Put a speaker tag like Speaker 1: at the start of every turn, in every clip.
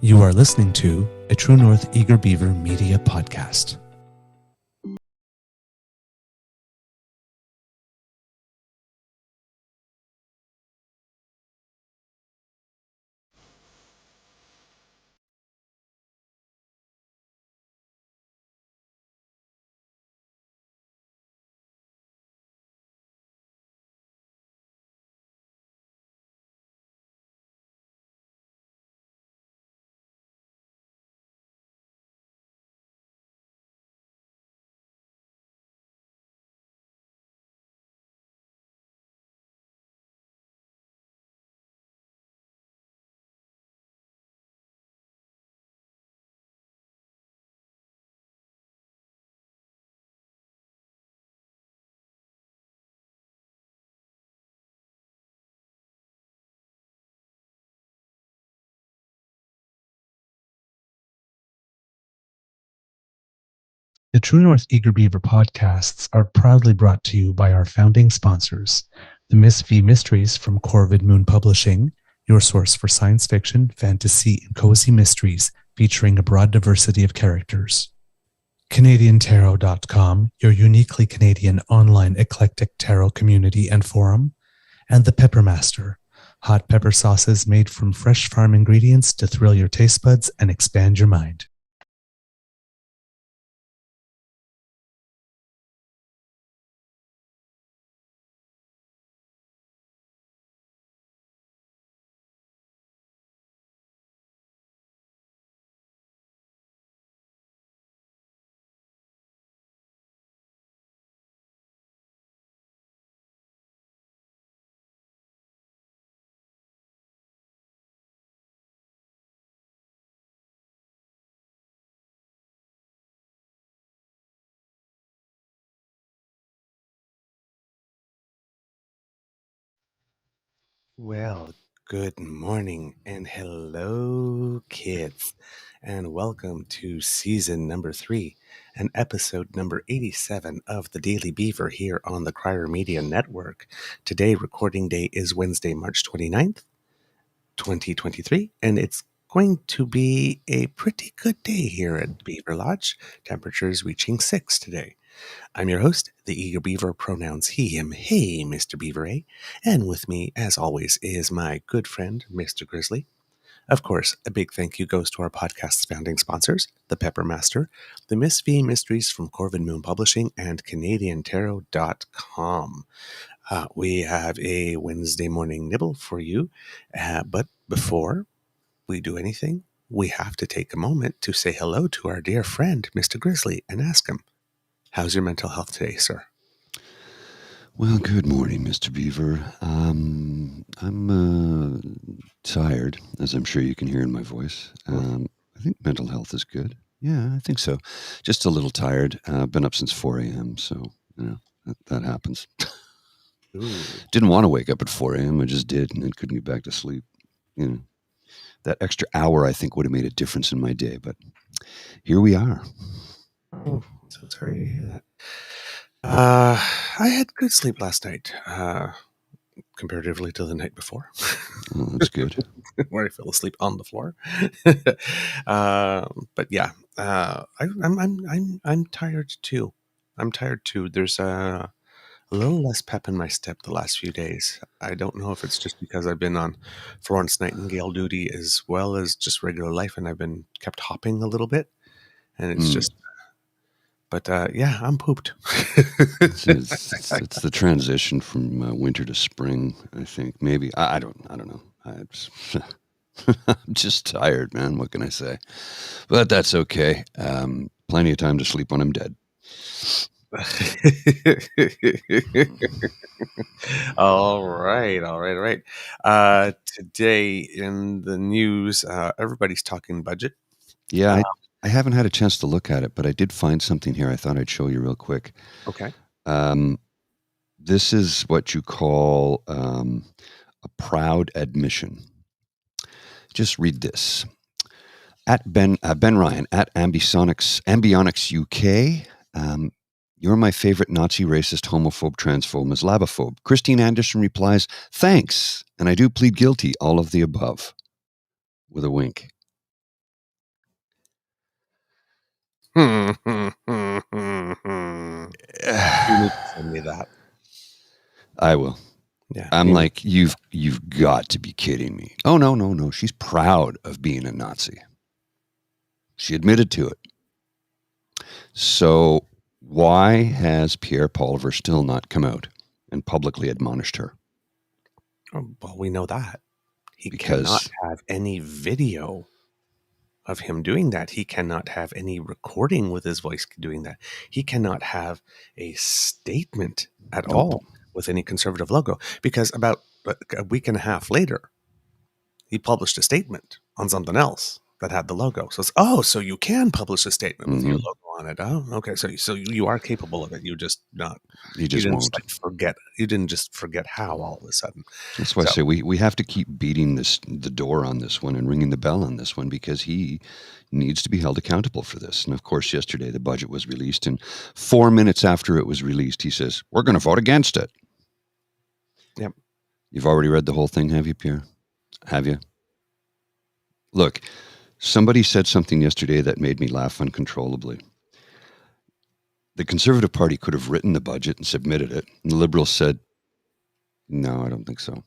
Speaker 1: You are listening to a True North Eager Beaver Media Podcast. The True North Eager Beaver podcasts are proudly brought to you by our founding sponsors, the Miss V Mysteries from Corvid Moon Publishing, your source for science fiction, fantasy, and cozy mysteries featuring a broad diversity of characters. CanadianTarot.com, your uniquely Canadian online eclectic tarot community and forum, and The Pepper Master, hot pepper sauces made from fresh farm ingredients to thrill your taste buds and expand your mind.
Speaker 2: Well, good morning and hello, kids, and welcome to season number 3 and episode number 87 of the Daily Beaver here on the Crier Media Network. Today, recording day is Wednesday, March 29th, 2023, and it's going to be a pretty good day here at Beaver Lodge. Temperatures reaching 6 today. I'm your host, the Eager Beaver, pronouns he, him, hey, Mr. Beaver, eh? And with me, as always, is my good friend, Mr. Grizzly. Of course, a big thank you goes to our podcast's founding sponsors, the Pepper Master, the Miss V Mysteries from Corvid Moon Publishing, and CanadianTarot.com. We have a Wednesday morning nibble for you, but before we do anything, we have to take a moment to say hello to our dear friend, Mr. Grizzly, and ask him, how's your mental health today, sir?
Speaker 3: Well, good morning, Mr. Beaver. I'm tired, as I'm sure you can hear in my voice. I think mental health is good. Yeah, I think so. Just a little tired. Been up since 4 a.m., so, that happens. Didn't want to wake up at 4 a.m., I just did, and then couldn't get back to sleep. That extra hour, I think, would have made a difference in my day, but here we are.
Speaker 2: Oh, so sorry to hear that. I had good sleep last night, comparatively to the night before.
Speaker 3: Oh, that's good.
Speaker 2: Where I fell asleep on the floor. But yeah, I'm tired too. I'm tired too. There's a little less pep in my step the last few days. I don't know if it's just because I've been on Florence Nightingale duty as well as just regular life, and I've been kept hopping a little bit, and it's just. But yeah, I'm pooped.
Speaker 3: It's the transition from winter to spring, I think. Maybe I don't know. I'm just tired, man. What can I say? But that's okay. Plenty of time to sleep when I'm dead.
Speaker 2: All right. Today in the news, everybody's talking budget.
Speaker 3: Yeah, I haven't had a chance to look at it, but I did find something here I thought I'd show you real quick.
Speaker 2: Okay.
Speaker 3: This is what you call a proud admission. Just read this. At Ben Ryan, at Ambionics UK, you're my favorite Nazi, racist, homophobe, transphobe, Islamophobe. Christine Anderson replies, thanks, and I do plead guilty, all of the above, with a wink.
Speaker 2: You need to send me that.
Speaker 3: I will.
Speaker 2: Yeah.
Speaker 3: I'm like, you've got to be kidding me. Oh, no. She's proud of being a Nazi. She admitted to it. So why has Pierre Pulver still not come out and publicly admonished her?
Speaker 2: Well, we know that. He
Speaker 3: Because
Speaker 2: cannot have any video of him doing that. He cannot have any recording with his voice doing that. He cannot have a statement at all with any conservative logo, because about a week and a half later, he published a statement on something else that had the logo. So it's, so you can publish a statement with your logo on it. Oh, okay. So you are capable of it. You just not.
Speaker 3: You just
Speaker 2: didn't
Speaker 3: won't.
Speaker 2: like forget. You didn't just forget how all of a sudden.
Speaker 3: That's why I say we have to keep beating the door on this one and ringing the bell on this one, because he needs to be held accountable for this. And of course, yesterday the budget was released, and 4 minutes after it was released, he says, "We're going to vote against it."
Speaker 2: Yep.
Speaker 3: You've already read the whole thing, have you, Pierre? Have you? Look, somebody said something yesterday that made me laugh uncontrollably. The Conservative Party could have written the budget and submitted it, and the Liberals said, "No, I don't think so."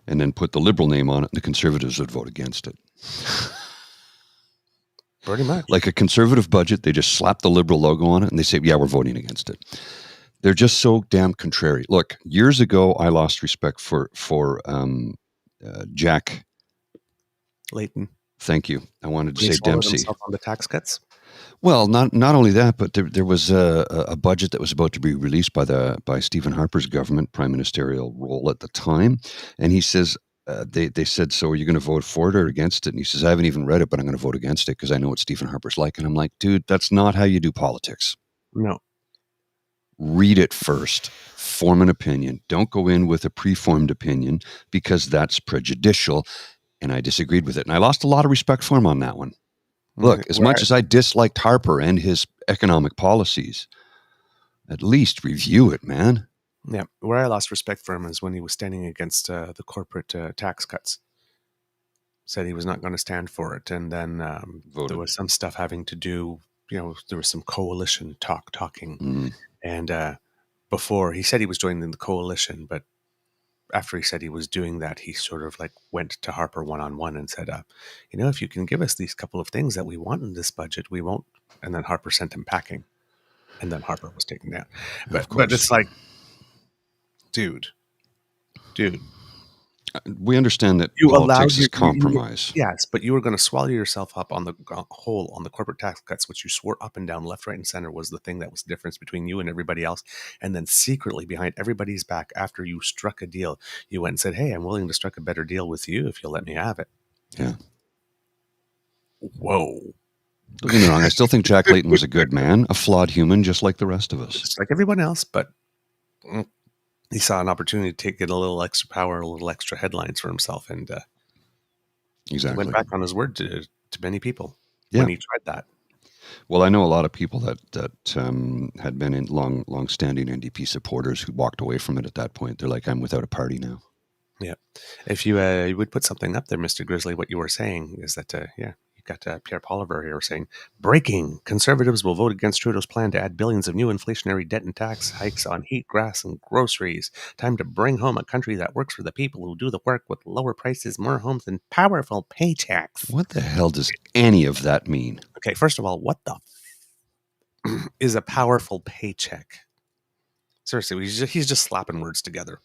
Speaker 3: And then put the Liberal name on it, and the Conservatives would vote against it.
Speaker 2: Pretty much.
Speaker 3: Like a Conservative budget, they just slap the Liberal logo on it, and they say, "Yeah, we're voting against it." They're just so damn contrary. Look, years ago, I lost respect for Jack
Speaker 2: Layton.
Speaker 3: Thank you. I wanted to
Speaker 2: He
Speaker 3: say
Speaker 2: swallowed
Speaker 3: Dempsey.
Speaker 2: himself on the tax cuts.
Speaker 3: Well, not only that, but there was a budget that was about to be released by Stephen Harper's government, prime ministerial role at the time, and he says they said, "So are you going to vote for it or against it?" And he says, "I haven't even read it, but I'm going to vote against it because I know what Stephen Harper's like." And I'm like, dude, that's not how you do politics.
Speaker 2: No.
Speaker 3: Read it first. Form an opinion. Don't go in with a preformed opinion, because that's prejudicial. And I disagreed with it. And I lost a lot of respect for him on that one. Look, as much as I disliked Harper and his economic policies, at least review it, man.
Speaker 2: Yeah. Where I lost respect for him is when he was standing against the corporate tax cuts. Said he was not going to stand for it. And then there was some stuff having to do, there was some coalition talking. And before, he said he was joining the coalition, but after he said he was doing that, he sort of like went to Harper one-on-one and said, if you can give us these couple of things that we want in this budget, we won't. And then Harper sent him packing, and then Harper was taken down. But it's like, dude,
Speaker 3: we understand that
Speaker 2: you
Speaker 3: politics is compromise.
Speaker 2: Yes, but you were going to swallow yourself up on the whole on the corporate tax cuts, which you swore up and down, left, right, and center was the thing that was the difference between you and everybody else. And then secretly behind everybody's back, after you struck a deal, you went and said, "Hey, I'm willing to strike a better deal with you if you'll let me have it."
Speaker 3: Yeah.
Speaker 2: Whoa.
Speaker 3: Don't get me wrong. I still think Jack Layton was a good man, a flawed human, just like the rest of us.
Speaker 2: Just like everyone else, but he saw an opportunity to get a little extra power, a little extra headlines for himself, and
Speaker 3: exactly
Speaker 2: went back on his word to many people when he tried that.
Speaker 3: Well, I know a lot of people that had been in long-standing NDP supporters who walked away from it at that point. They're like, "I'm without a party now."
Speaker 2: Yeah. If you would put something up there, Mr. Grizzly, what you were saying is that, you got Pierre Pulver here saying, "Breaking, Conservatives will vote against Trudeau's plan to add billions of new inflationary debt and tax hikes on heat, gas, and groceries. Time to bring home a country that works for the people who do the work with lower prices, more homes, and powerful paychecks."
Speaker 3: What the hell does any of that mean?
Speaker 2: Okay, first of all, what the is a powerful paycheck? Seriously, he's just slapping words together.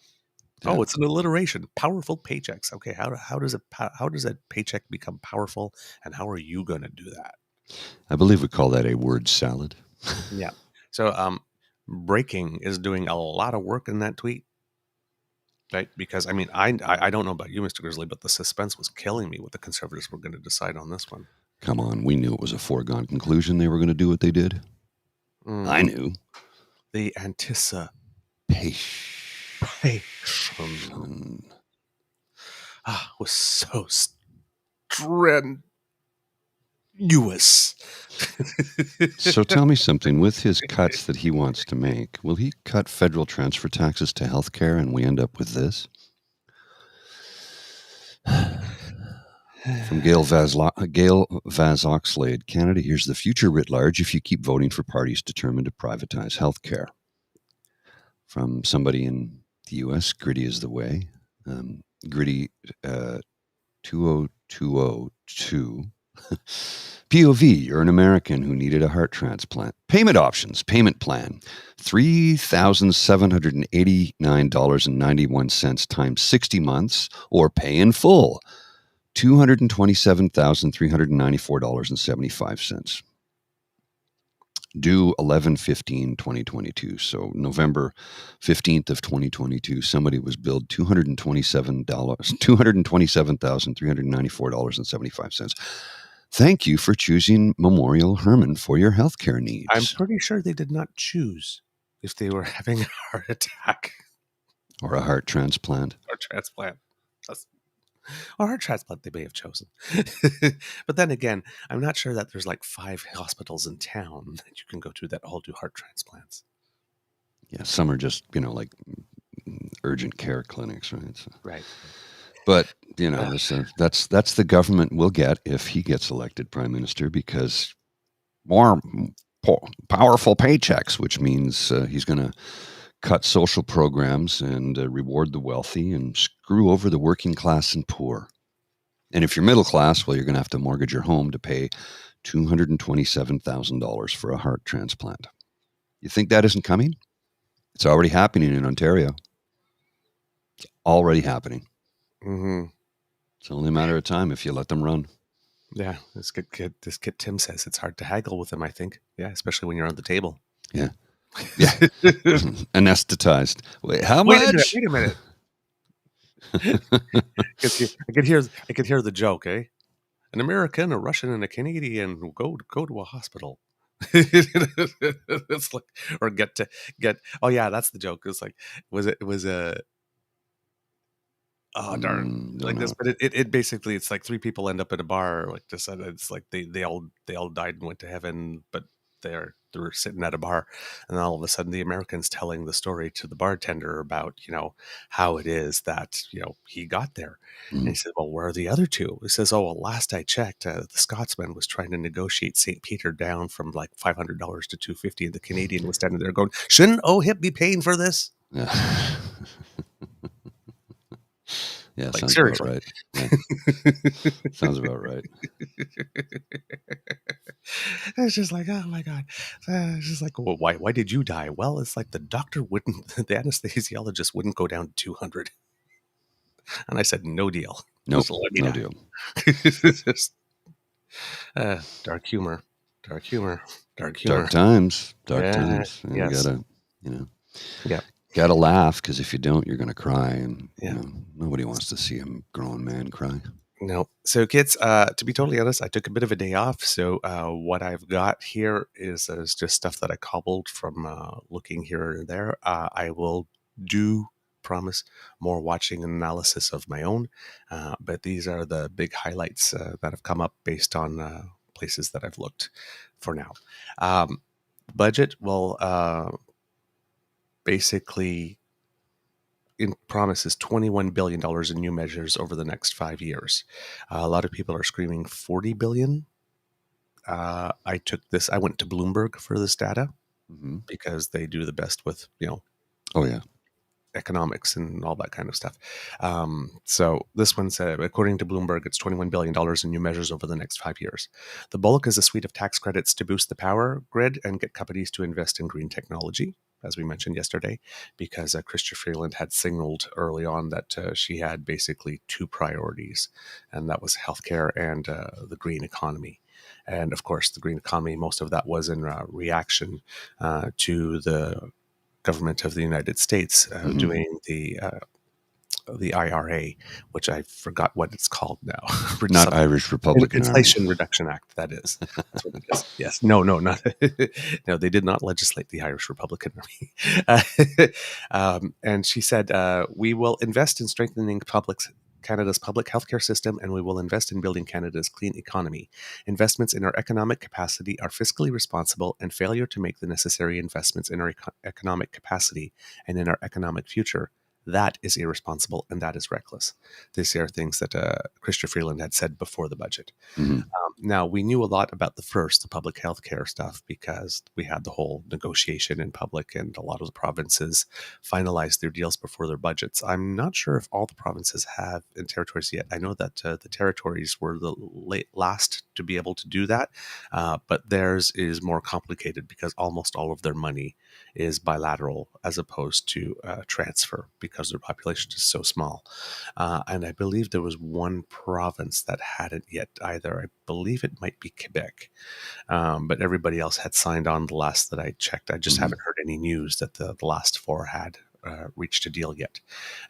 Speaker 2: Yeah. Oh, it's an alliteration. Powerful paychecks. Okay, how does a paycheck become powerful, and how are you going to do that?
Speaker 3: I believe we call that a word salad.
Speaker 2: Yeah. So, breaking is doing a lot of work in that tweet, right? Because I mean, I don't know about you, Mr. Grizzly, but the suspense was killing me what the Conservatives were going to decide on this one.
Speaker 3: Come on, we knew it was a foregone conclusion they were going to do what they did. I knew.
Speaker 2: The anticipation was so strenuous.
Speaker 3: So tell me something. With his cuts that he wants to make, will he cut federal transfer taxes to healthcare and we end up with this? From Gail Vaz Oxlade, Canada here's the future writ large if you keep voting for parties determined to privatize healthcare. From somebody in the U.S., Gritty is the way. Gritty 20202. POV, you're an American who needed a heart transplant. Payment options, payment plan, $3,789.91 times 60 months, or pay in full, $227,394.75. Due 11/15/2022. So November 15th of 2022, somebody was billed $227,394.75. Thank you for choosing Memorial Hermann for your healthcare needs.
Speaker 2: I'm pretty sure they did not choose if they were having a heart attack
Speaker 3: or a heart transplant.
Speaker 2: Or transplant. Or heart transplant they may have chosen. But then again, I'm not sure that there's like 5 hospitals in town that you can go to that all do heart transplants.
Speaker 3: Yeah, some are just, like urgent care clinics, right? So.
Speaker 2: Right.
Speaker 3: But, that's the government we'll get if he gets elected prime minister, because more powerful paychecks, which means he's going to cut social programs and reward the wealthy and screw over the working class and poor. And if you're middle class, well, you're going to have to mortgage your home to pay $227,000 for a heart transplant. You think that isn't coming? It's already happening in Ontario. It's already happening.
Speaker 2: Mm-hmm.
Speaker 3: It's only a matter of time if you let them run.
Speaker 2: Yeah, this kid Tim says it's hard to haggle with them, I think. Yeah, especially when you're on the table.
Speaker 3: Yeah. Yeah. Anesthetized. Wait, how much?
Speaker 2: Wait a minute. I could hear the joke, eh? An American, a Russian, and a Canadian go to a hospital. It's like, or get. Oh yeah, that's the joke. It's like, was a. Oh darn! Like this, but it basically, it's like 3 people end up in a bar. Like this, and it's like they all died and went to heaven, but they were sitting at a bar, and then all of a sudden the American's telling the story to the bartender about how it is that he got there. And he said, well, where are the other 2? He says, oh well, last I checked, the Scotsman was trying to negotiate St. Peter down from like $500 to $250, and the Canadian was standing there going, shouldn't OHIP be paying for this?
Speaker 3: Yeah. Yeah,
Speaker 2: like,
Speaker 3: sounds
Speaker 2: seriously.
Speaker 3: about right. Yeah. Sounds about right.
Speaker 2: It's just like, oh my God. It's just like, well, why did you die? Well, it's like the anesthesiologist wouldn't go down to 200. And I said, no deal.
Speaker 3: Nope, no deal.
Speaker 2: Just, dark humor. Dark
Speaker 3: times.
Speaker 2: Yes.
Speaker 3: You gotta, gotta laugh, because if you don't, you're gonna cry, and nobody wants to see a grown man cry.
Speaker 2: No. So kids, to be totally honest, I took a bit of a day off. So what I've got here is just stuff that I cobbled from looking here and there. I will promise more watching and analysis of my own. But these are the big highlights that have come up based on places that I've looked for now. Budget will basically promises $21 billion in new measures over the next 5 years. A lot of people are screaming $40 billion. I went to Bloomberg for this data because they do the best with,
Speaker 3: oh yeah,
Speaker 2: economics and all that kind of stuff. So this one said, according to Bloomberg, it's $21 billion in new measures over the next 5 years. The bulk is a suite of tax credits to boost the power grid and get companies to invest in green technology, as we mentioned yesterday, because Chrystia Freeland had signaled early on that she had basically 2 priorities, and that was healthcare and the green economy. And of course, the green economy, most of that was in reaction to the government of the United States doing the IRA, which I forgot what it's called now.
Speaker 3: Not Irish Republican
Speaker 2: Inflation
Speaker 3: Army.
Speaker 2: Reduction Act. That is. That's what it is. Yes. No, not. No, they did not legislate the Irish Republican Army. And she said, "We will invest in strengthening Canada's public healthcare system, and we will invest in building Canada's clean economy. Investments in our economic capacity are fiscally responsible, and failure to make the necessary investments in our economic capacity and in our economic future That is irresponsible and that is reckless. These are things that Chrystia Freeland had said before the budget.
Speaker 3: Mm-hmm.
Speaker 2: Now, we knew a lot about the public health care stuff, because we had the whole negotiation in public and a lot of the provinces finalized their deals before their budgets. I'm not sure if all the provinces have in territories yet. I know that the territories were the last to be able to do that, but theirs is more complicated because almost all of their money is bilateral as opposed to transfer, because their population is so small. And I believe there was one province that hadn't yet either. I believe it might be Quebec, but everybody else had signed on the last that I checked. I just haven't heard any news that the last four had reached a deal yet.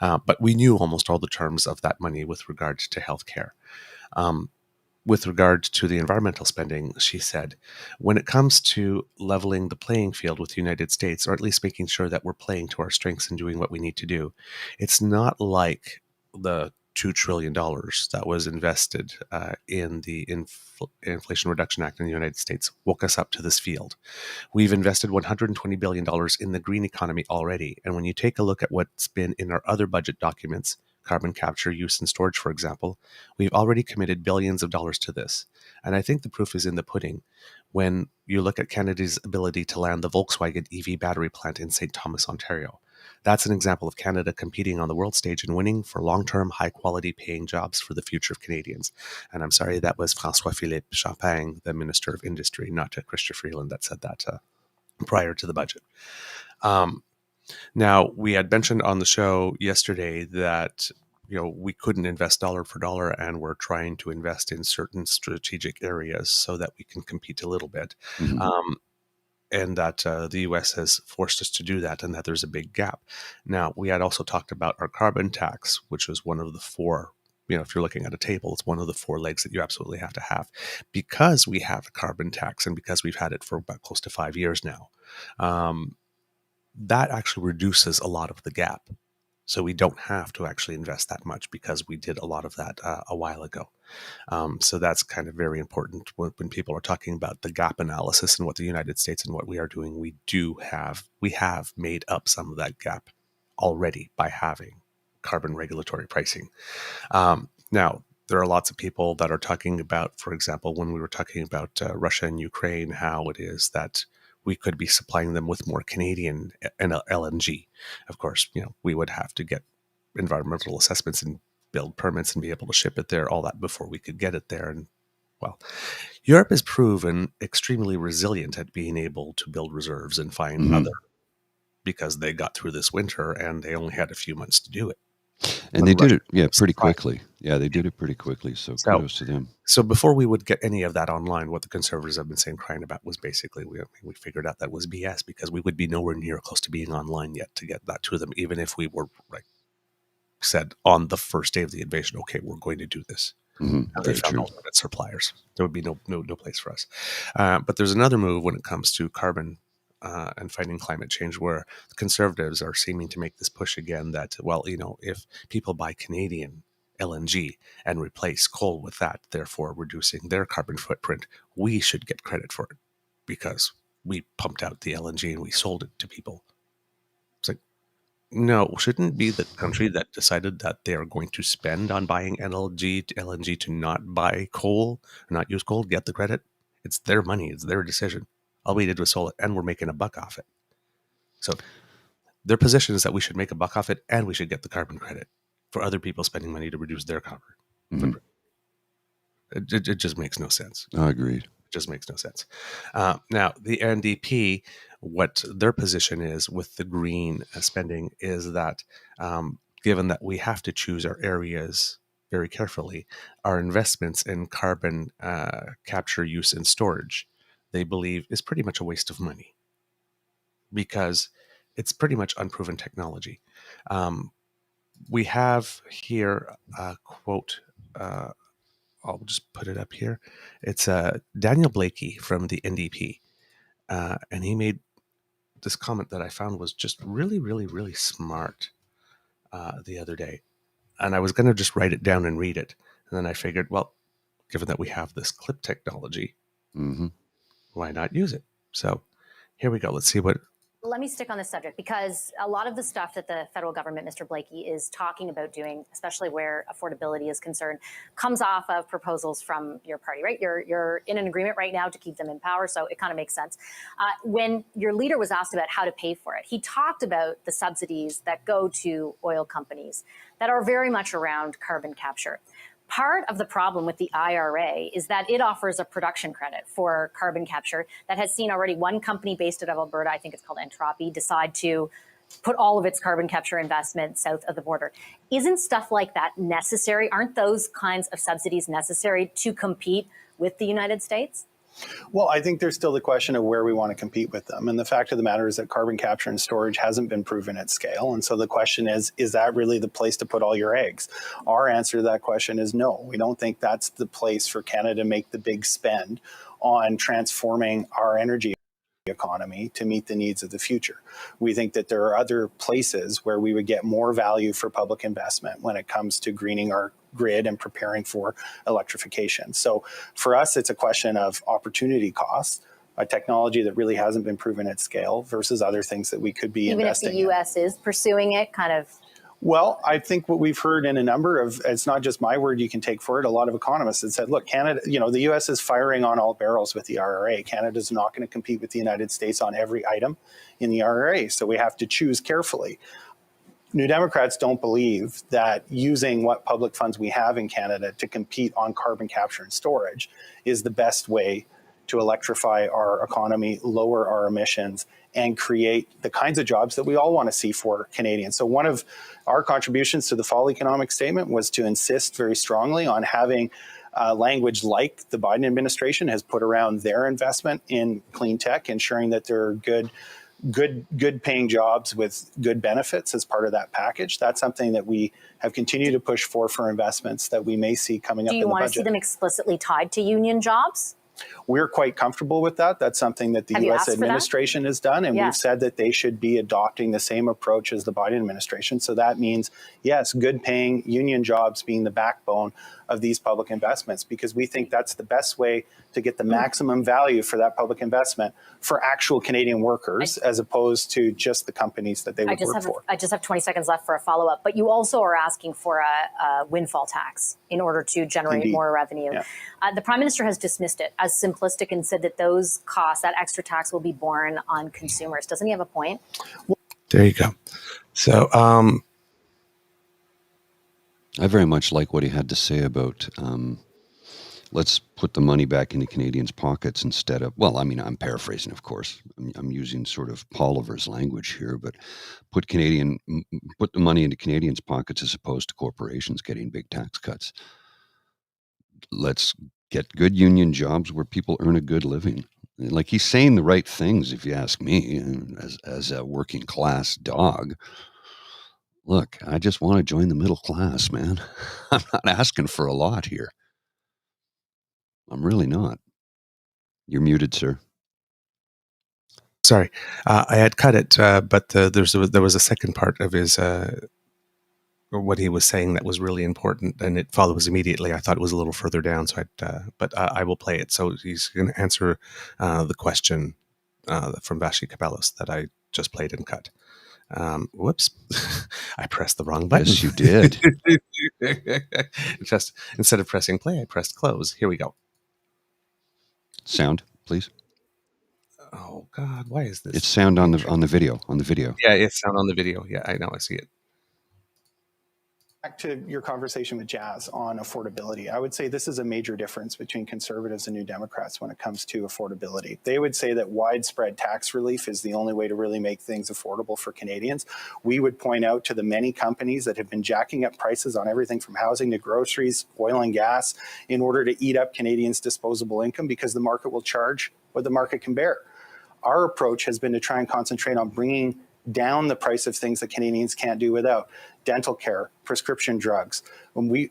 Speaker 2: But we knew almost all the terms of that money with regard to healthcare. With regard to the environmental spending, she said, when it comes to leveling the playing field with the United States, or at least making sure that we're playing to our strengths and doing what we need to do, it's not like the $2 trillion that was invested in the Inflation Reduction Act in the United States woke us up to this field. We've invested $120 billion in the green economy already. And when you take a look at what's been in our other budget documents, carbon capture, use, and storage, for example, we've already committed billions of dollars to this. And I think the proof is in the pudding when you look at Canada's ability to land the Volkswagen EV battery plant in St. Thomas, Ontario. That's an example of Canada competing on the world stage and winning for long-term, high-quality paying jobs for the future of Canadians. And I'm sorry, that was François-Philippe Champagne, the Minister of Industry, not Chrystia Freeland, that said that prior to the budget. Now, we had mentioned on the show yesterday that we couldn't invest dollar for dollar, and we're trying to invest in certain strategic areas so that we can compete a little bit. And that the U.S. has forced us to do that, and that there's a big gap. Now, we had also talked about our carbon tax, which was one of the four. If you're looking at a table, it's one of the four legs that you absolutely have to have. Because we have a carbon tax, and because we've had it for about close to 5 years now, that actually reduces a lot of the gap. So we don't have to actually invest that much because we did a lot of that a while ago. So that's kind of very important when people are talking about the gap analysis and what the United States and what we are doing. We have made up some of that gap already by having carbon regulatory pricing. Now, there are lots of people that are talking about, for example, when we were talking about Russia and Ukraine, how it is that we could be supplying them with more Canadian LNG. Of course, we would have to get environmental assessments and build permits and be able to ship it there, all that before we could get it there. And well, Europe has proven extremely resilient at being able to build reserves and find other, because they got through this winter and they only had a few months to do it.
Speaker 3: And they did it, pretty quickly. Yeah, they did it pretty quickly. So kudos to them.
Speaker 2: So before we would get any of that online, what the Conservatives have been saying, crying about, was basically we figured out that was BS, because we would be nowhere near close to being online yet to get that to them, even if we were said on the first day of the invasion, okay, we're going to do this. And they found alternate suppliers. There would be no place for us. But there's another move when it comes to carbon and fighting climate change, where the Conservatives are seeming to make this push again that, if people buy Canadian LNG and replace coal with that, therefore reducing their carbon footprint, we should get credit for it because we pumped out the LNG and we sold it to people. It's like, no, shouldn't it be the country that decided that they are going to spend on buying LNG to not buy coal, or not use coal, get the credit? It's their money. It's their decision. All we did was sell it, and we're making a buck off it. So their position is that we should make a buck off it, and we should get the carbon credit for other people spending money to reduce their carbon footprint. It just makes no sense.
Speaker 3: I agree.
Speaker 2: It just makes no sense. Now, the NDP, what their position is with the green spending is that given that we have to choose our areas very carefully, our investments in carbon capture, use, and storage, they believe, is pretty much a waste of money because it's pretty much unproven technology. We have here a quote, I'll just put it up here. It's Daniel Blakey from the NDP, and he made this comment that I found was just really, really, really smart the other day. And I was going to just write it down and read it. And then I figured, well, given that we have this clip technology, why not use it? So here we go. Let's see what.
Speaker 4: let me stick on this subject, because a lot of the stuff that the federal government, Mr. Blakey, is talking about doing, especially where affordability is concerned, comes off of proposals from your party, right? You're in an agreement right now to keep them in power, so it kind of makes sense. When your leader was asked about how to pay for it, he talked about the subsidies that go to oil companies that are very much around carbon capture. Part of the problem with the IRA is that it offers a production credit for carbon capture that has seen already one company based out of Alberta, I think it's called Entropy, decide to put all of its carbon capture investment south of the border. Isn't stuff like that necessary? Aren't those kinds of subsidies necessary to compete with the United States?
Speaker 5: Well, I think there's still the question of where we want to compete with them. And the fact of the matter is that carbon capture and storage hasn't been proven at scale. And so the question is that really the place to put all your eggs? Our answer to that question is no. We don't think that's the place for Canada to make the big spend on transforming our energy economy to meet the needs of the future. We think that there are other places where we would get more value for public investment when it comes to greening our grid and preparing for electrification. So for us, it's a question of opportunity costs, a technology that really hasn't been proven at scale versus other things that we could be investing in.
Speaker 4: Even if the U.S. is pursuing it, kind of?
Speaker 5: Well, I think what we've heard in a number of, it's not just my word you can take for it, a lot of economists have said, look, Canada, the U.S. is firing on all barrels with the IRA. Canada's not going to compete with the United States on every item in the IRA, so we have to choose carefully. New Democrats don't believe that using what public funds we have in Canada to compete on carbon capture and storage is the best way to electrify our economy, lower our emissions, and create the kinds of jobs that we all want to see for Canadians. So one of our contributions to the fall economic statement was to insist very strongly on having language like the Biden administration has put around their investment in clean tech, ensuring that there are good paying jobs with good benefits as part of that package. That's something that we have continued to push for investments that we may see coming up in the budget.
Speaker 4: Do you want to see them explicitly tied to union jobs?
Speaker 5: We're quite comfortable with that. That's something that the U.S. administration has done, and we've said that they should be adopting the same approach as the Biden administration. So that means, yes, good paying union jobs being the backbone of these public investments, because we think that's the best way to get the maximum value for that public investment for actual Canadian workers, as opposed to just the companies that they would work for.
Speaker 4: I just have 20 seconds left for a follow-up, but you also are asking for a windfall tax in order to generate more revenue. Yeah. The Prime Minister has dismissed it as simplistic and said that those costs, that extra tax, will be borne on consumers. Doesn't he have a point?
Speaker 2: There you go. So
Speaker 3: I very much like what he had to say about let's put the money back into Canadians' pockets instead of, well, I mean, I'm paraphrasing, of course. I'm using sort of Poliver's language here, but put the money into Canadians' pockets as opposed to corporations getting big tax cuts. Let's get good union jobs where people earn a good living. Like, he's saying the right things, if you ask me, as a working class dog. Look, I just want to join the middle class, man. I'm not asking for a lot here. I'm really not. You're muted, sir.
Speaker 2: Sorry, I had cut it, but there was a second part of his what he was saying that was really important, and it follows immediately. I thought it was a little further down, so but I will play it. So he's going to answer the question from Vashi Kapelos that I just played and cut. Whoops, I pressed the wrong button.
Speaker 3: Yes, you did.
Speaker 2: Just instead of pressing play, I pressed close. Here we go.
Speaker 3: Sound, please.
Speaker 2: Oh God, why is this?
Speaker 3: It's sound on the video. On the video.
Speaker 2: Yeah, it's sound on the video. Yeah, I know. I see it.
Speaker 5: Back to your conversation with Jazz on affordability, I would say this is a major difference between Conservatives and New Democrats when it comes to affordability. They would say that widespread tax relief is the only way to really make things affordable for Canadians. We would point out to the many companies that have been jacking up prices on everything from housing to groceries, oil and gas, in order to eat up Canadians' disposable income, because the market will charge what the market can bear. Our approach has been to try and concentrate on bringing down the price of things that Canadians can't do without: dental care, prescription drugs. We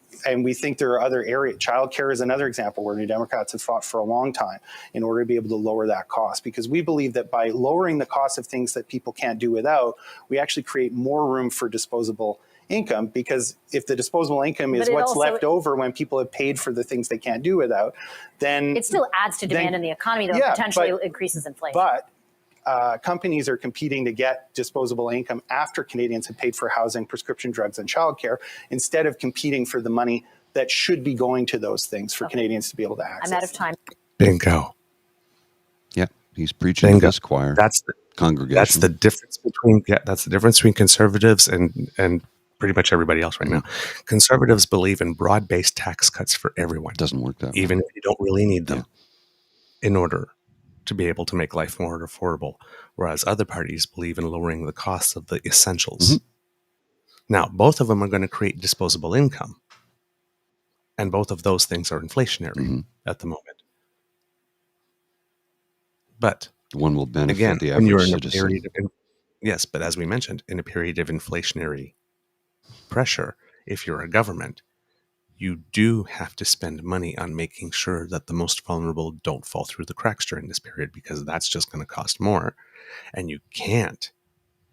Speaker 5: think there are other areas. Childcare is another example where New Democrats have fought for a long time in order to be able to lower that cost, because we believe that by lowering the cost of things that people can't do without, we actually create more room for disposable income, because if the disposable income is what's left over when people have paid for the things they can't do without, then
Speaker 4: it still adds to demand in the economy, though, potentially increases inflation.
Speaker 5: But companies are competing to get disposable income after Canadians have paid for housing, prescription drugs, and childcare, instead of competing for the money that should be going to those things for Canadians to be able to access.
Speaker 4: I'm out of time.
Speaker 2: Bingo.
Speaker 3: Yeah, he's preaching to this choir.
Speaker 2: That's the
Speaker 3: congregation.
Speaker 2: That's the difference between conservatives and pretty much everybody else right now. Conservatives believe in broad-based tax cuts for everyone.
Speaker 3: It doesn't work that way.
Speaker 2: Even if you don't really need them in order to be able to make life more affordable. Whereas other parties believe in lowering the costs of the essentials. Now, both of them are going to create disposable income. And both of those things are inflationary at the moment. But
Speaker 3: one will benefit
Speaker 2: again,
Speaker 3: the
Speaker 2: when you're
Speaker 3: average
Speaker 2: in a
Speaker 3: citizen.
Speaker 2: period of, yes, but as we mentioned, in a period of inflationary pressure, if you're a government, you do have to spend money on making sure that the most vulnerable don't fall through the cracks during this period, because that's just going to cost more. And you can't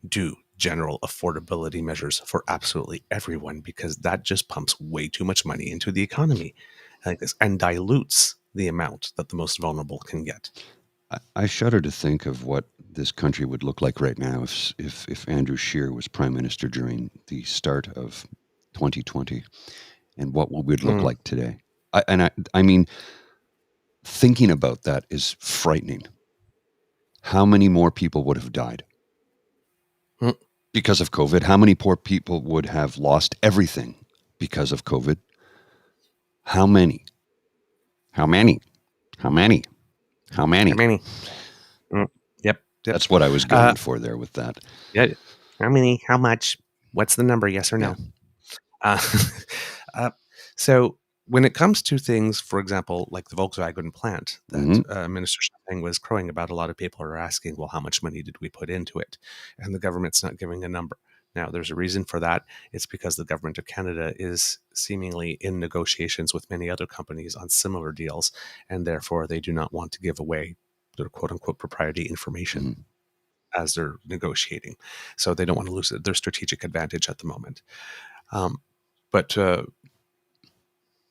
Speaker 2: do general affordability measures for absolutely everyone, because that just pumps way too much money into the economy like this and dilutes the amount that the most vulnerable can get.
Speaker 3: I shudder to think of what this country would look like right now if Andrew Scheer was prime minister during the start of 2020, and what we would look like today. I mean, thinking about that is frightening. How many more people would have died because of COVID? How many poor people would have lost everything because of COVID? How many? How many? How many? How many?
Speaker 2: How many? Yep.
Speaker 3: That's what I was going for there with that.
Speaker 2: Yeah. How many? How much? What's the number? Yes or no? So when it comes to things, for example, like the Volkswagen plant that Minister Champagne was crowing about, a lot of people are asking, well, how much money did we put into it? And the government's not giving a number. Now, there's a reason for that. It's because the government of Canada is seemingly in negotiations with many other companies on similar deals, and therefore they do not want to give away their quote-unquote proprietary information as they're negotiating. So they don't want to lose their strategic advantage at the moment. But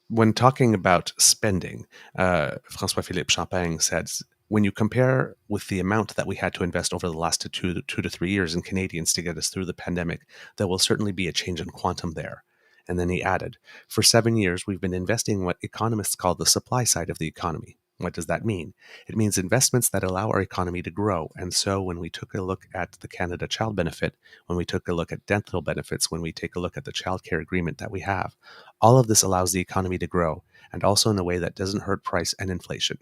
Speaker 2: when talking about spending, François-Philippe Champagne said, when you compare with the amount that we had to invest over the last two to 3 years in Canadians to get us through the pandemic, there will certainly be a change in quantum there. And then he added, for 7 years, we've been investing in what economists call the supply side of the economy. What does that mean? It means investments that allow our economy to grow. And so when we took a look at the Canada Child Benefit, when we took a look at dental benefits, when we take a look at the child care agreement that we have, all of this allows the economy to grow, and also in a way that doesn't hurt price and inflation.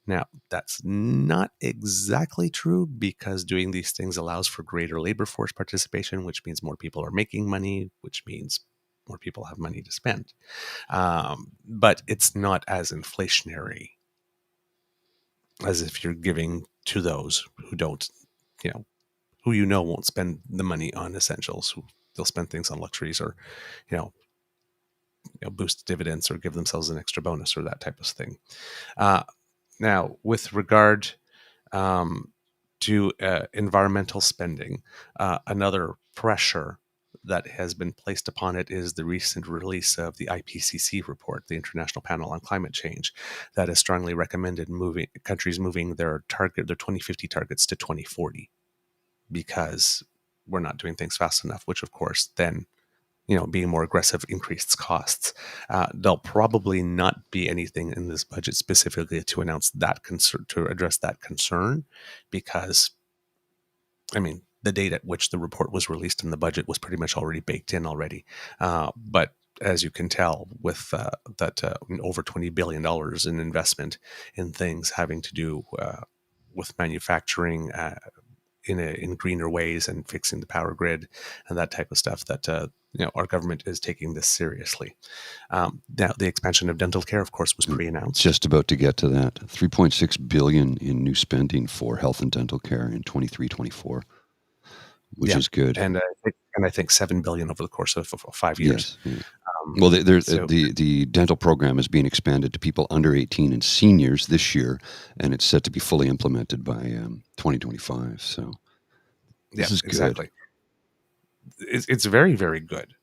Speaker 2: Now, that's not exactly true, because doing these things allows for greater labor force participation, which means more people are making money, which means more people have money to spend. But it's not as inflationary as if you're giving to those who don't, who won't spend the money on essentials. They'll spend things on luxuries, or, boost dividends, or give themselves an extra bonus, or that type of thing. Now, with regard to environmental spending, another pressure that has been placed upon it is the recent release of the IPCC report, the International Panel on Climate Change, that has strongly recommended countries moving their 2050 targets to 2040, because we're not doing things fast enough, which of course then, being more aggressive increased costs. There'll probably not be anything in this budget specifically to announce that concern, to address that concern, because, the date at which the report was released in the budget was pretty much already baked in already. But as you can tell, with over $20 billion in investment in things having to do with manufacturing in greener ways and fixing the power grid and that type of stuff, that our government is taking this seriously. Now, the expansion of dental care, of course, was pre-announced.
Speaker 3: Just about to get to that. $3.6 billion in new spending for health and dental care in 23-24, which is good.
Speaker 2: And I think $7 billion over the course of 5 years.
Speaker 3: Yes. Yeah. Well, the dental program is being expanded to people under 18 and seniors this year, and it's set to be fully implemented by 2025. So this is good.
Speaker 2: Exactly. It's very, very good.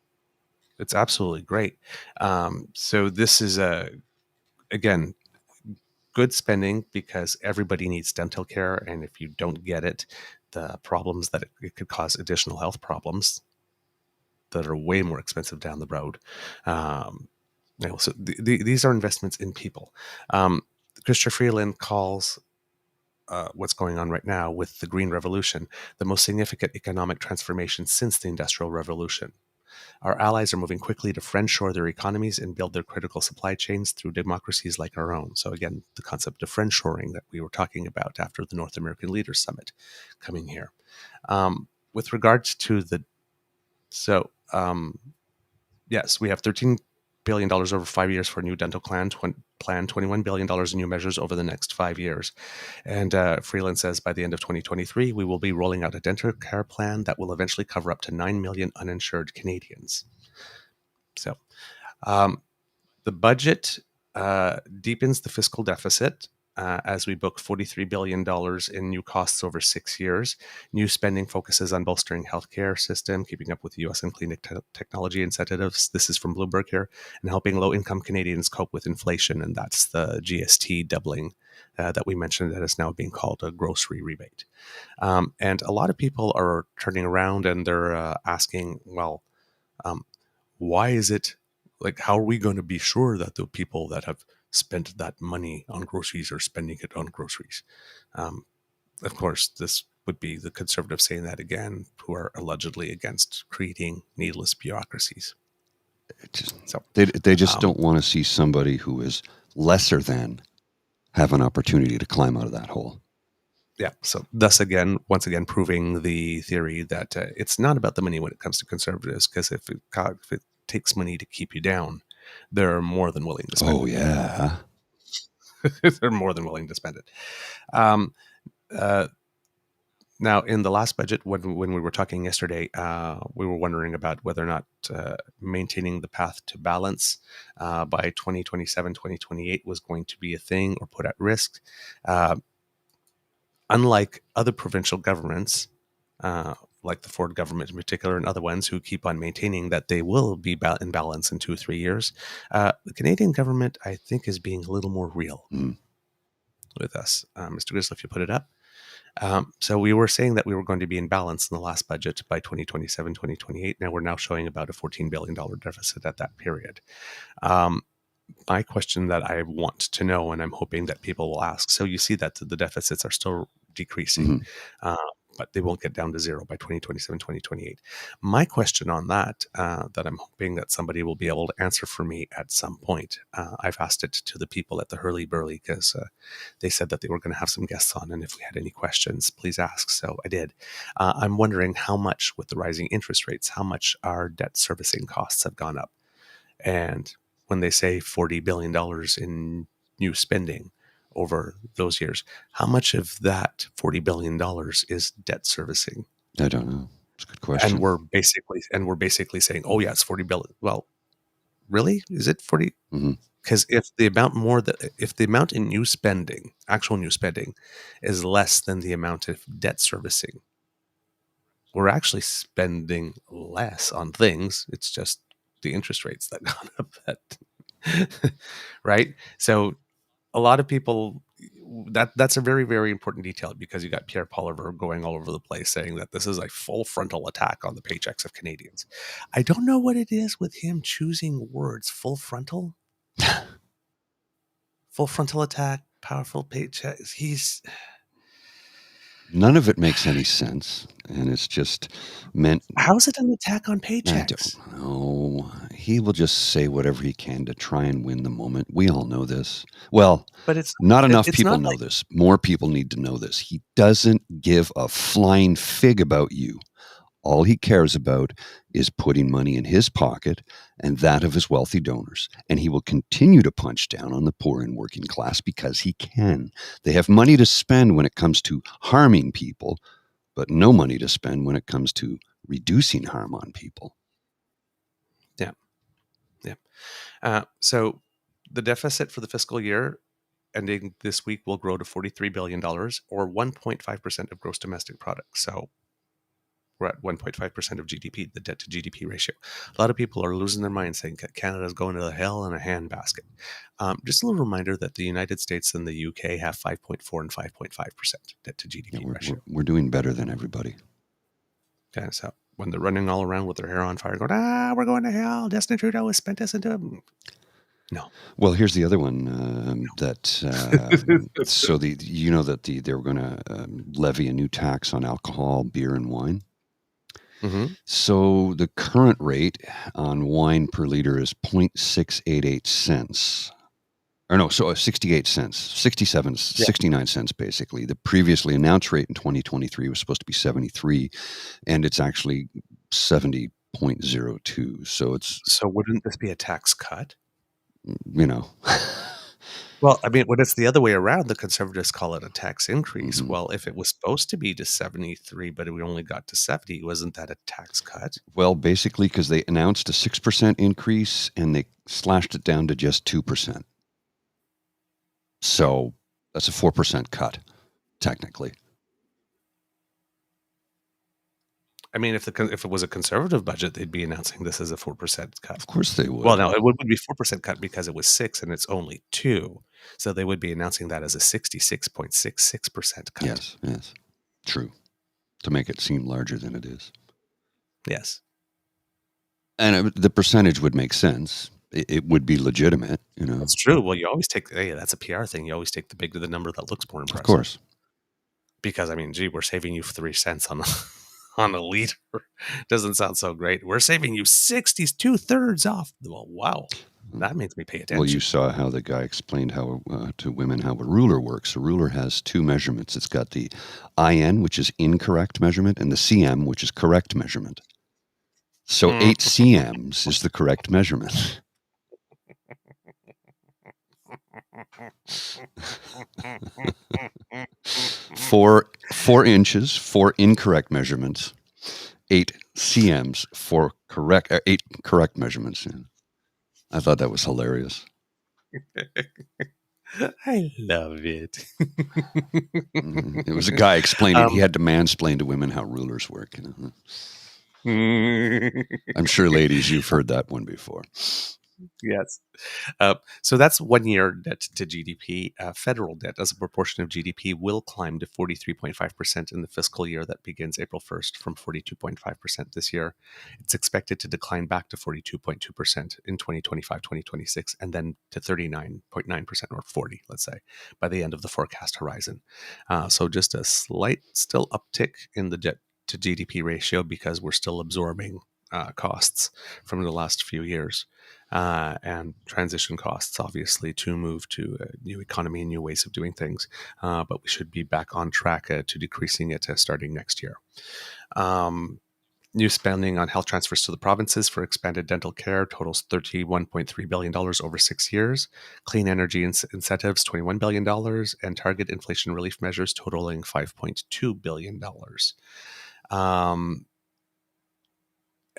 Speaker 2: It's absolutely great. So this is again, good spending because everybody needs dental care, and if you don't get it, the problems that it could cause additional health problems that are way more expensive down the road. So these are investments in people. Christopher Freeland calls what's going on right now with the Green Revolution the most significant economic transformation since the Industrial Revolution. Our allies are moving quickly to friendshore their economies and build their critical supply chains through democracies like our own. So again, the concept of friendshoring that we were talking about after the North American Leaders Summit coming here. With regards to yes, we have $13 billion over 5 years for a new dental plan, $21 billion in new measures over the next 5 years. And Freeland says by the end of 2023, we will be rolling out a dental care plan that will eventually cover up to 9 million uninsured Canadians. So the budget deepens the fiscal deficit as we book $43 billion in new costs over 6 years. New spending focuses on bolstering healthcare system, keeping up with the U.S. and clean technology incentives. This is from Bloomberg here, and helping low-income Canadians cope with inflation, and that's the GST doubling that we mentioned that is now being called a grocery rebate. And a lot of people are turning around and they're asking, well, why is it, like, how are we going to be sure that the people that have spent that money on groceries are spending it on groceries? Of course, this would be the conservatives saying that again, who are allegedly against creating needless bureaucracies.
Speaker 3: They just don't want to see somebody who is lesser than have an opportunity to climb out of that hole.
Speaker 2: Yeah. So once again, proving the theory that it's not about the money when it comes to conservatives, because if it takes money to keep you down, they're more than willing to spend it.
Speaker 3: Oh, yeah.
Speaker 2: They're more than willing to spend it. Now, in the last budget, when we were talking yesterday, we were wondering about whether or not maintaining the path to balance by 2027, 2028 was going to be a thing or put at risk. Unlike other provincial governments, like the Ford government in particular and other ones who keep on maintaining that they will be in balance in 2 or 3 years, the Canadian government, I think, is being a little more real with us. Mr. Grizzle, if you put it up. So we were saying that we were going to be in balance in the last budget by 2027, 2028. Now we're now showing about a $14 billion deficit at that period. My question that I want to know, and I'm hoping that people will ask, so you see that the deficits are still decreasing, but they won't get down to zero by 2027, 2028. My question on that I'm hoping that somebody will be able to answer for me at some point. I've asked it to the people at the Hurley Burley because they said that they were going to have some guests on, and if we had any questions, please ask. So I did. I'm wondering how much, with the rising interest rates, how much our debt servicing costs have gone up. And when they say $40 billion in new spending over those years, how much of that $40 billion is debt servicing?
Speaker 3: I don't know. It's a good question.
Speaker 2: And we're basically saying, oh yeah, it's $40 billion. Well, really? Is it 40? Because if the amount in new spending, actual new spending, is less than the amount of debt servicing, we're actually spending less on things. It's just the interest rates that gone up, right? So a lot of people, that's a very, very important detail, because you got Pierre Poilievre going all over the place saying that this is a full frontal attack on the paychecks of Canadians. I don't know what it is with him choosing words. Full frontal attack, powerful paychecks.
Speaker 3: None of it makes any sense, and it's just meant...
Speaker 2: How's it an attack on paychecks?
Speaker 3: I don't know. He will just say whatever he can to try and win the moment. We all know this. Well, but not enough people know this. More people need to know this. He doesn't give a flying fig about you. All he cares about is putting money in his pocket and that of his wealthy donors. And he will continue to punch down on the poor and working class because he can. They have money to spend when it comes to harming people, but no money to spend when it comes to reducing harm on people.
Speaker 2: Yeah. Yeah. So the deficit for the fiscal year ending this week will grow to $43 billion, or 1.5% of gross domestic product. So we're at 1.5% of GDP, the debt to GDP ratio. A lot of people are losing their minds saying Canada's going to hell in a handbasket. Just a little reminder that the United States and the UK have 5.4 and 5.5% debt to GDP ratio.
Speaker 3: We're doing better than everybody.
Speaker 2: Okay, so when they're running all around with their hair on fire, going, we're going to hell. Justin Trudeau has spent us into... No.
Speaker 3: Well, here's the other one so they were going to levy a new tax on alcohol, beer, and wine.
Speaker 2: Mm-hmm.
Speaker 3: So the current rate on wine per liter is 0.688 cents. Or no, so 68 cents, 69 cents basically. The previously announced rate in 2023 was supposed to be 73, and it's actually 70.02.
Speaker 2: So wouldn't this be a tax cut?
Speaker 3: Well,
Speaker 2: I mean, when it's the other way around, the Conservatives call it a tax increase.
Speaker 3: Mm-hmm.
Speaker 2: Well, if it was supposed to be to 73, but we only got to 70, wasn't that a tax cut?
Speaker 3: Well, basically, because they announced a 6% increase and they slashed it down to just 2%. So that's a 4% cut, technically.
Speaker 2: I mean, if it was a Conservative budget, they'd be announcing this as a 4% cut.
Speaker 3: Of course they would.
Speaker 2: Well, no, it would be 4% cut because it was 6 and it's only 2. So they would be announcing that as a 66.66% cut.
Speaker 3: Yes. True. To make it seem larger than it is.
Speaker 2: Yes.
Speaker 3: And the percentage would make sense. It would be legitimate,
Speaker 2: That's true. Well, you always take, that's a PR thing. You always take the bigger the number that looks more impressive.
Speaker 3: Of course.
Speaker 2: Because, I mean, we're saving you 3 cents on a liter. Doesn't sound so great. We're saving you 2/3 off. Well, wow. That makes me pay attention.
Speaker 3: Well, you saw how the guy explained how to women how a ruler works. A ruler has 2 measurements. It's got the IN, which is incorrect measurement, and the CM, which is correct measurement. So 8 CMs is the correct measurement. 4 inches, 4 incorrect measurements, 8 CMs, 8 correct measurements. Yeah. I thought that was hilarious.
Speaker 2: I love it.
Speaker 3: It was a guy explaining he had to mansplain to women how rulers work. I'm sure, ladies, you've heard that one before.
Speaker 2: Yes. So that's 1 year debt to GDP. Federal debt as a proportion of GDP will climb to 43.5% in the fiscal year that begins April 1st from 42.5% this year. It's expected to decline back to 42.2% in 2025-2026 and then to 39.9% or 40, let's say, by the end of the forecast horizon. So just a slight still uptick in the debt to GDP ratio because we're still absorbing costs from the last few years. And transition costs, obviously, to move to a new economy and new ways of doing things. But we should be back on track to decreasing it starting next year. New spending on health transfers to the provinces for expanded dental care totals $31.3 billion over 6 years. Clean energy incentives, $21 billion. And target inflation relief measures totaling $5.2 billion.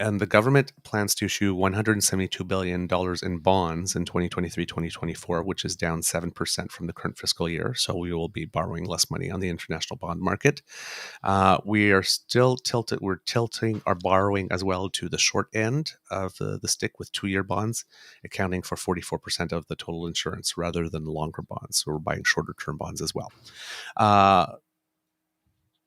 Speaker 2: And the government plans to issue $172 billion in bonds in 2023-2024, which is down 7% from the current fiscal year. So we will be borrowing less money on the international bond market. We are still tilted. We're tilting our borrowing as well to the short end of the stick with 2-year bonds, accounting for 44% of the total insurance rather than longer bonds. So we're buying shorter term bonds as well.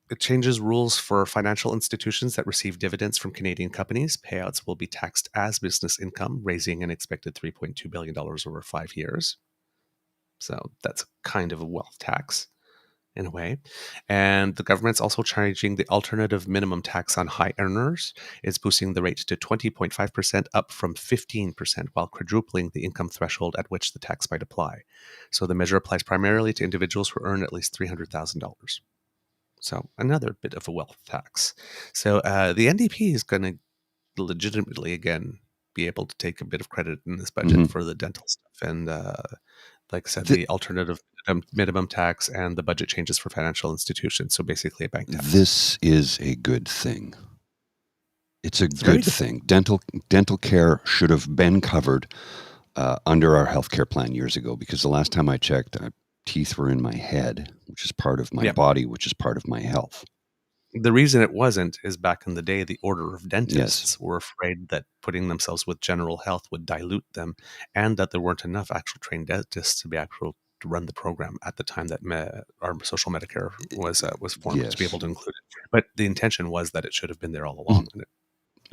Speaker 2: It changes rules for financial institutions that receive dividends from Canadian companies. Payouts will be taxed as business income, raising an expected $3.2 billion over 5 years. So that's kind of a wealth tax in a way. And the government's also charging the alternative minimum tax on high earners. It's boosting the rate to 20.5%, up from 15%, while quadrupling the income threshold at which the tax might apply. So the measure applies primarily to individuals who earn at least $300,000. So another bit of a wealth tax. So the NDP is going to legitimately, again, be able to take a bit of credit in this budget for the dental stuff. And like I said, the alternative minimum tax and the budget changes for financial institutions. So basically a bank tax.
Speaker 3: This is a good thing. It's a good thing. Dental care should have been covered under our healthcare plan years ago, because the last time I checked, teeth were in my head, which is part of my body, which is part of my health.
Speaker 2: The reason it wasn't is back in the day, the order of dentists were afraid that putting themselves with general health would dilute them, and that there weren't enough actual trained dentists to be able to run the program at the time that our social Medicare was formed to be able to include it. But the intention was that it should have been there all along.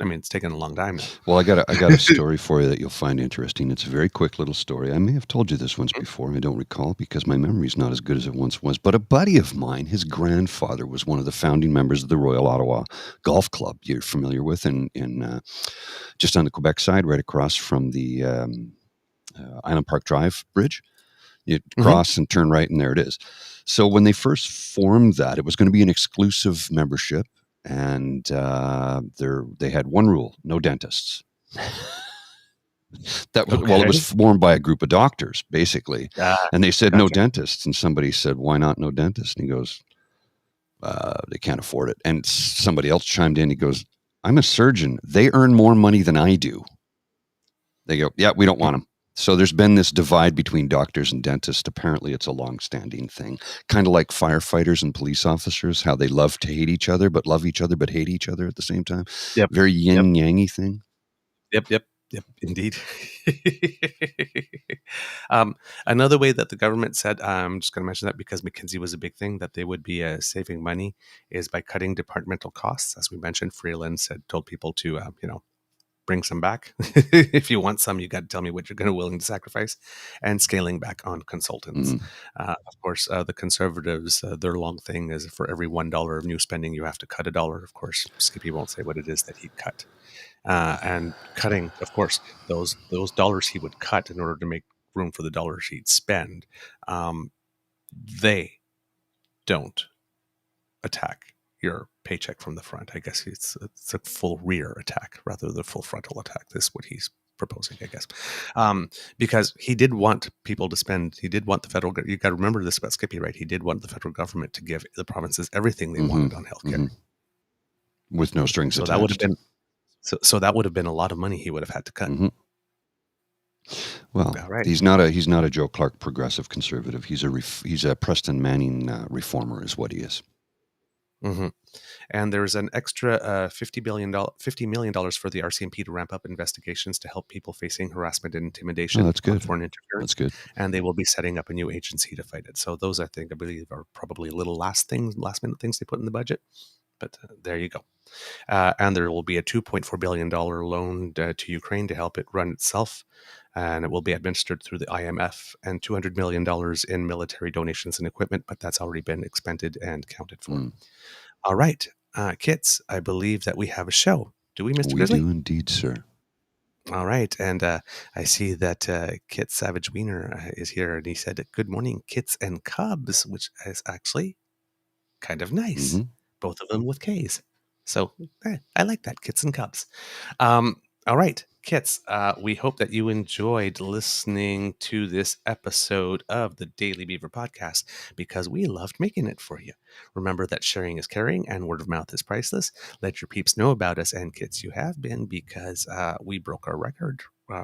Speaker 2: And it's taken a long time now.
Speaker 3: Well, I got a story for you that you'll find interesting. It's a very quick little story. I may have told you this once before. I don't recall because my memory's not as good as it once was. But a buddy of mine, his grandfather was one of the founding members of the Royal Ottawa Golf Club. You're familiar with in just on the Quebec side, right across from the Island Park Drive Bridge. You cross and turn right, and there it is. So when they first formed that, it was going to be an exclusive membership. And they had one rule: no dentists. Well, it was formed by a group of doctors, basically, and they said no dentists. And somebody said, "Why not no dentists?" And he goes, "They can't afford it." And somebody else chimed in. He goes, "I'm a surgeon. They earn more money than I do." They go, "Yeah, we don't want them." So there's been this divide between doctors and dentists. Apparently, it's a long-standing thing, kind of like firefighters and police officers, how they love to hate each other, but love each other, but hate each other at the same time.
Speaker 2: Yep.
Speaker 3: Very yin-yang-y thing.
Speaker 2: Yep, indeed. Another way that the government said, I'm just going to mention that because McKinsey was a big thing, that they would be saving money is by cutting departmental costs. As we mentioned, Freeland told people to, bring some back. If you want some, you got to tell me what you're willing to sacrifice, and scaling back on consultants. Of course, the Conservatives, their long thing is for every $1 of new spending, you have to cut $1. Of course, Skippy won't say what it is that he'd cut. And cutting, of course, those dollars he would cut in order to make room for the dollars he'd spend. They don't attack your paycheck from the front. I guess it's a full rear attack rather than a full frontal attack. This is what he's proposing, I guess, because he did want people to spend. He did want the federal. You got to remember this about Skippy, right? He did want the federal government to give the provinces everything they wanted on healthcare,
Speaker 3: with no strings attached.
Speaker 2: That would have been so that would have been a lot of money he would have had to cut.
Speaker 3: Well, he's not a Joe Clark progressive conservative. He's a Preston Manning reformer, is what he is.
Speaker 2: And there's an extra $50 million for the RCMP to ramp up investigations to help people facing harassment and intimidation.
Speaker 3: That's good.
Speaker 2: Foreign interference.
Speaker 3: That's good.
Speaker 2: And they will be setting up a new agency to fight it. So those, I believe, are probably little last minute things they put in the budget. But there you go. And there will be a $2.4 billion loan to Ukraine to help it run itself. And it will be administered through the IMF, and $200 million in military donations and equipment, but that's already been expended and counted for. All right, Kits, I believe that we have a show. Do we, Mr. Grizzly?
Speaker 3: We do indeed, sir.
Speaker 2: All right, and I see that Kit Savage Wiener is here, and he said, "Good morning, Kits and Cubs," which is actually kind of nice. Both of them with Ks. So I like that, Kits and Cubs. All right, Kits, we hope that you enjoyed listening to this episode of the Daily Beaver podcast, because we loved making it for you. Remember that sharing is caring and word of mouth is priceless. Let your peeps know about us, and Kits, you have been, because we broke our record.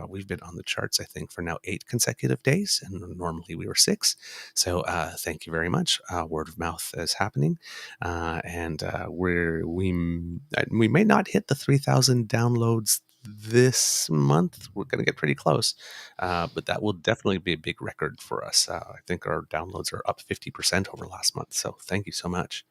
Speaker 2: We've been on the charts, I think, for now 8 consecutive days, and normally we were 6. So thank you very much. Word of mouth is happening, and we may not hit the 3,000 downloads this month. We're going to get pretty close, but that will definitely be a big record for us. I think our downloads are up 50% over last month. So thank you so much.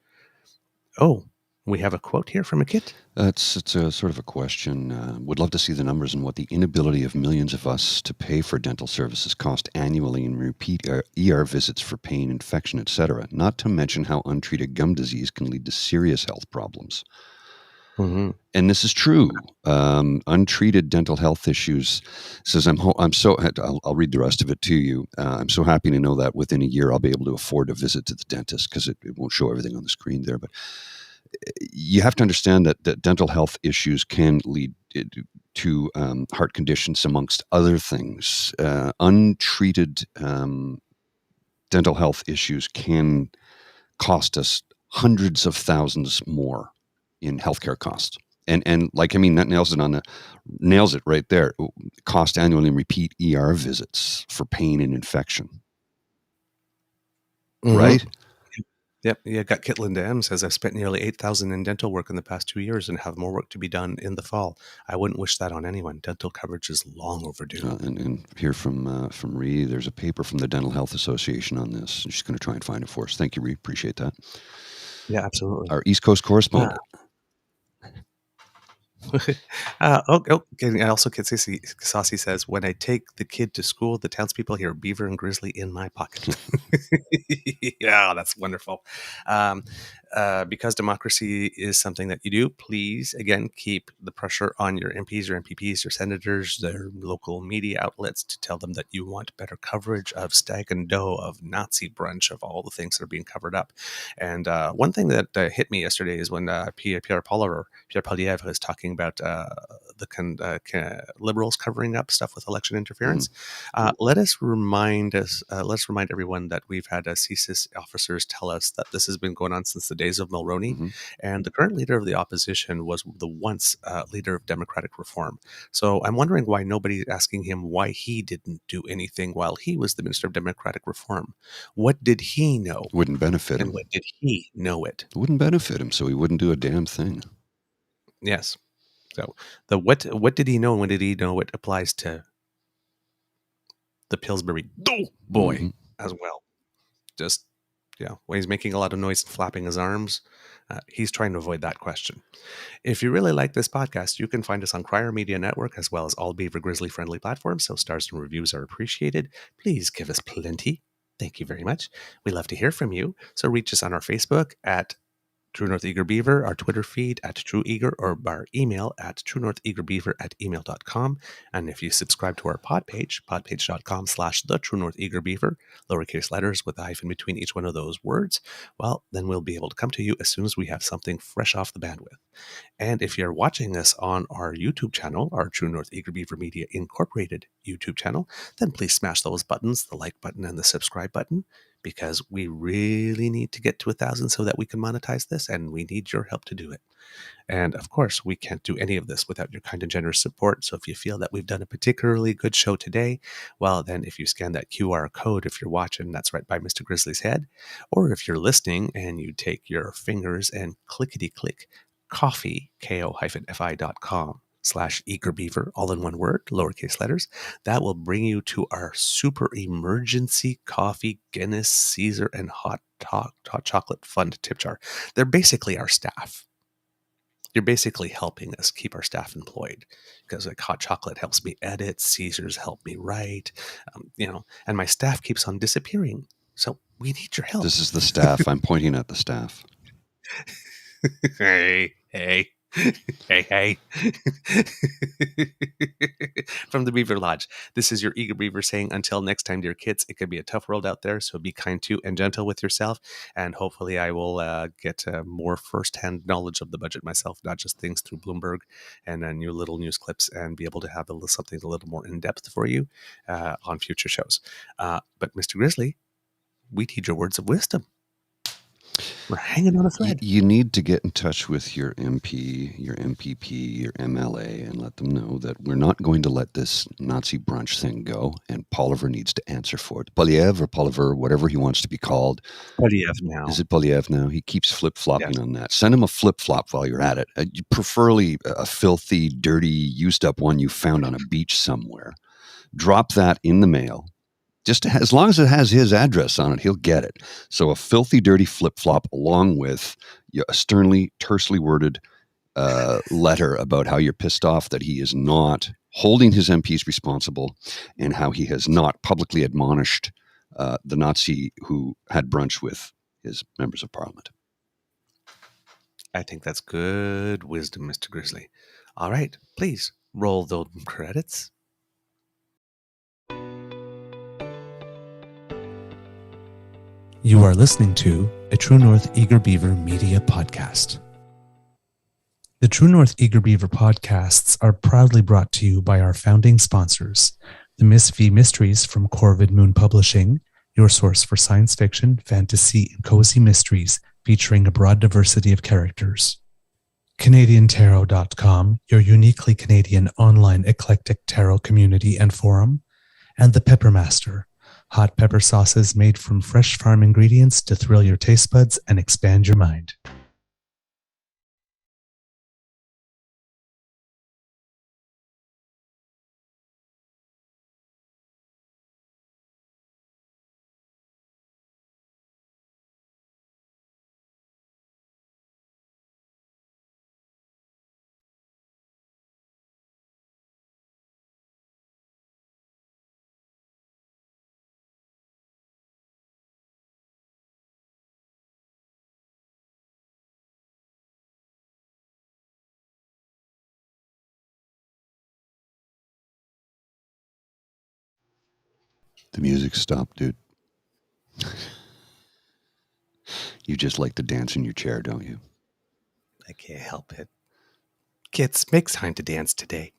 Speaker 2: Oh, we have a quote here from a Kit.
Speaker 3: It's a sort of a question. Would love to see the numbers and what the inability of millions of us to pay for dental services cost annually in repeat ER visits for pain, infection, etc. Not to mention how untreated gum disease can lead to serious health problems. And this is true. Untreated dental health issues. Says I'll read the rest of it to you. I'm so happy to know that within a year I'll be able to afford a visit to the dentist, because it won't show everything on the screen there. But you have to understand that dental health issues can lead to heart conditions, amongst other things. Untreated dental health issues can cost us hundreds of thousands more in healthcare costs. And that nails it right there. Cost annually in repeat ER visits for pain and infection. Right?
Speaker 2: Yep. Yeah. Got Kitland M says, I've spent nearly $8,000 in dental work in the past 2 years and have more work to be done in the fall. I wouldn't wish that on anyone. Dental coverage is long overdue.
Speaker 3: And here from Ree, there's a paper from the Dental Health Association on this. She's going to try and find it for us. Thank you, Ree. Appreciate that.
Speaker 2: Yeah, absolutely.
Speaker 3: Our East Coast correspondent.
Speaker 2: Okay. Also, Kid Saucy says, when I take the kid to school, the townspeople hear Beaver and Grizzly in my pocket. Yeah, that's wonderful. Because democracy is something that you do, please, again, keep the pressure on your MPs, your MPPs, your senators, their local media outlets to tell them that you want better coverage of Stag and Doe, of Nazi brunch, of all the things that are being covered up. And one thing that hit me yesterday is when Pierre Poilievre is talking about the liberals covering up stuff with election interference. Let us remind everyone that we've had CSIS officers tell us that this has been going on since the days of Mulroney, and the current leader of the opposition was the once leader of Democratic Reform. So I'm wondering why nobody's asking him why he didn't do anything while he was the Minister of Democratic Reform. What did he know?
Speaker 3: Wouldn't benefit him.
Speaker 2: And when did he know it?
Speaker 3: Wouldn't benefit him, so he wouldn't do a damn thing.
Speaker 2: Yes. So the what did he know and when did he know it applies to the Pillsbury boy as well? Just, when he's making a lot of noise and flapping his arms, he's trying to avoid that question. If you really like this podcast, you can find us on Crier Media Network as well as all Beaver Grizzly friendly platforms, so stars and reviews are appreciated. Please give us plenty. Thank you very much. We love to hear from you, so reach us on our Facebook at True North Eager Beaver, our Twitter feed at True Eager, or our email at truenortheagerbeaver@email.com. And if you subscribe to our pod page, podpage.com/the True North Eager Beaver, lowercase letters with a hyphen between each one of those words, well, then we'll be able to come to you as soon as we have something fresh off the bandwidth. And if you're watching us on our YouTube channel, our True North Eager Beaver Media Incorporated YouTube channel, then please smash those buttons, the like button and the subscribe button, because we really need to get to 1,000 so that we can monetize this, and we need your help to do it. And of course, we can't do any of this without your kind and generous support. So if you feel that we've done a particularly good show today, well, then if you scan that QR code, if you're watching, that's right by Mr. Grizzly's head. Or if you're listening and you take your fingers and clickety-click coffee, ko-fi.com/eagerbeaver, all in one word, lowercase letters, that will bring you to our super emergency coffee, Guinness, Caesar, and hot chocolate fund tip jar. They're basically our staff. You're basically helping us keep our staff employed, because like hot chocolate helps me edit, Caesars help me write, and my staff keeps on disappearing. So we need your help.
Speaker 3: This is the staff. I'm pointing at the staff.
Speaker 2: Hey. From the Beaver Lodge, this is your Eager Beaver saying, until next time, dear kids, it could be a tough world out there, so be kind to and gentle with yourself, and hopefully I will get more first-hand knowledge of the budget myself, not just things through Bloomberg and new little news clips, and be able to have something a little more in-depth for you on future shows. But Mr. Grizzly, we need your words of wisdom. We're hanging on a thread.
Speaker 3: You need to get in touch with your MP, your MPP, your MLA, and let them know that we're not going to let this Nazi brunch thing go, and Poilievre needs to answer for it. Poilievre, whatever he wants to be called.
Speaker 2: Poilievre now.
Speaker 3: Is it Poilievre now? He keeps flip-flopping on that. Send him a flip-flop while you're at it. Preferably a filthy, dirty, used-up one you found on a beach somewhere. Drop that in the mail. Just as long as it has his address on it, he'll get it. So a filthy, dirty flip-flop along with a sternly, tersely worded letter about how you're pissed off that he is not holding his MPs responsible and how he has not publicly admonished the Nazi who had brunch with his members of parliament.
Speaker 2: I think that's good wisdom, Mr. Grizzly. All right, please roll those credits.
Speaker 1: You are listening to a True North Eager Beaver Media Podcast. The True North Eager Beaver podcasts are proudly brought to you by our founding sponsors, the Miss V Mysteries from Corvid Moon Publishing, your source for science fiction, fantasy, and cozy mysteries featuring a broad diversity of characters. CanadianTarot.com, your uniquely Canadian online eclectic tarot community and forum, and The Peppermaster, Hot pepper sauces made from fresh farm ingredients to thrill your taste buds and expand your mind.
Speaker 3: The music stopped, dude. You just like to dance in your chair, don't you?
Speaker 2: I can't help it. Kids, make time to dance today.